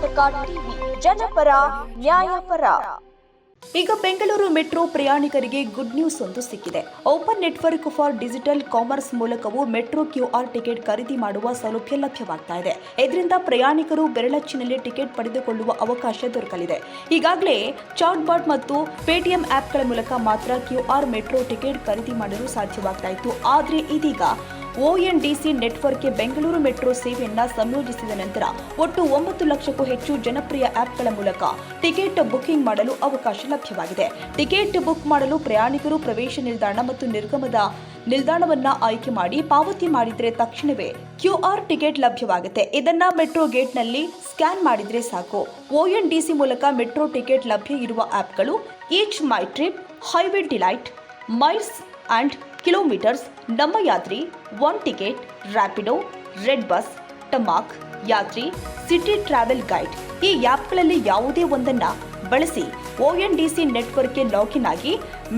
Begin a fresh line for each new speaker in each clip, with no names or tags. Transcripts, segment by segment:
Karnataka TV ಜನಪರ ನ್ಯಾಯಪರ.
ಈಗ Bengaluru metro ಪ್ರಯಾಣಿಕರಿಗೆ ಗುಡ್ ನ್ಯೂಸ್ ಒಂದು ಸಿಕ್ಕಿದೆ. Open network for digital commerce ಮೂಲಕವೂ ಮೆಟ್ರೋ QR ಟಿಕೆಟ್ ಖರೀದಿ ಮಾಡುವ ಸೌಲಭ್ಯ ಲಭ್ಯವಾಗ್ತಾ ಇದೆ. ಇದರಿಂದ ಪ್ರಯಾಣಿಕರು ಬೆರಳಚ್ಚಿನಲ್ಲಿ ಟಿಕೆಟ್ ಪಡೆದುಕೊಳ್ಳುವ ಅವಕಾಶ ದೊರಕಲಿದೆ. ಈಗಾಗಲೇ ಚಾಟ್‌ಬಾಟ್ ಮತ್ತು ಪೇಟಿಎಂ ಆಪ್ಗಳ ಮೂಲಕ ಮಾತ್ರ QR ಮೆಟ್ರೋ ಟಿಕೆಟ್ ಖರೀದಿ ಮಾಡಲು ಸಾಧ್ಯವಾಗ್ತಾ ಇತ್ತು. ಆದರೆ ಇದೀಗ ONDC ನೆಟ್ವರ್ಕ್ಗೆ ಬೆಂಗಳೂರು ಮೆಟ್ರೋ ಸೇವೆಯನ್ನ ಸಂಯೋಜಿಸಿದ ನಂತರ ಒಟ್ಟು 9 ಲಕ್ಷಕ್ಕೂ ಹೆಚ್ಚು ಜನಪ್ರಿಯ ಆಪ್ಗಳ ಮೂಲಕ ಟಿಕೆಟ್ ಬುಕಿಂಗ್ ಮಾಡಲು ಅವಕಾಶ ಲಭ್ಯವಾಗಿದೆ. ಟಿಕೆಟ್ ಬುಕ್ ಮಾಡಲು ಪ್ರಯಾಣಿಕರು ಪ್ರವೇಶ ನಿಲ್ದಾಣ ಮತ್ತು ನಿರ್ಗಮದ ನಿಲ್ದಾಣವನ್ನ ಆಯ್ಕೆ ಮಾಡಿ ಪಾವತಿ ಮಾಡಿದರೆ ತಕ್ಷಣವೇ QR ಟಿಕೆಟ್ ಲಭ್ಯವಾಗುತ್ತೆ. ಇದನ್ನ ಮೆಟ್ರೋ ಗೇಟ್ನಲ್ಲಿ ಸ್ಕ್ಯಾನ್ ಮಾಡಿದ್ರೆ ಸಾಕು. ONDC ಮೂಲಕ ಮೆಟ್ರೋ ಟಿಕೆಟ್ ಲಭ್ಯ ಇರುವ ಆಪ್ಗಳು EaseMyTrip, Highway Delite, Miles and Kilometres, Namma Yatri, one ticket, Rapido, redBus, Tummoc, Yatri, city travel guide. ಈ ಆ್ಯಪ್ಗಳಲ್ಲಿ ಯಾವುದೇ ಒಂದನ್ನು ಬಳಸಿ ONDC ನೆಟ್ವರ್ಕ್ಗೆ ಲಾಗಿನ್ ಆಗಿ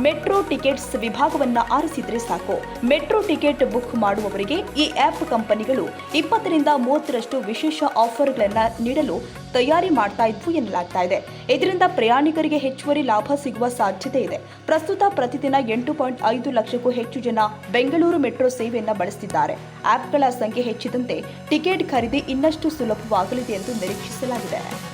ಮೆಟ್ರೋ ಟಿಕೆಟ್ಸ್ ವಿಭಾಗವನ್ನು ಆರಿಸಿದ್ರೆ ಸಾಕು. ಮೆಟ್ರೋ ಟಿಕೆಟ್ ಬುಕ್ ಮಾಡುವವರಿಗೆ ಈ ಆ್ಯಪ್ ಕಂಪನಿಗಳು 20ರಿಂದ 30ರಷ್ಟು ವಿಶೇಷ ಆಫರ್ಗಳನ್ನು ನೀಡಲು ತಯಾರಿ ಮಾಡ್ತಾ ಇದ್ವು ಎನ್ನಲಾಗ್ತಾ ಇದೆ. ಇದರಿಂದ ಪ್ರಯಾಣಿಕರಿಗೆ ಹೆಚ್ಚುವರಿ ಲಾಭ ಸಿಗುವ ಸಾಧ್ಯತೆ ಇದೆ. ಪ್ರಸ್ತುತ ಪ್ರತಿದಿನ 8.5 ಲಕ್ಷಕ್ಕೂ ಹೆಚ್ಚು ಜನ ಬೆಂಗಳೂರು ಮೆಟ್ರೋ ಸೇವೆಯನ್ನು ಬಳಸುತ್ತಿದ್ದಾರೆ. ಆಪ್ಗಳ ಸಂಖ್ಯೆ ಹೆಚ್ಚಿದಂತೆ ಟಿಕೆಟ್ ಖರೀದಿ ಇನ್ನಷ್ಟು ಸುಲಭವಾಗಲಿದೆ ಎಂದು ನಿರೀಕ್ಷಿಸಲಾಗಿದೆ.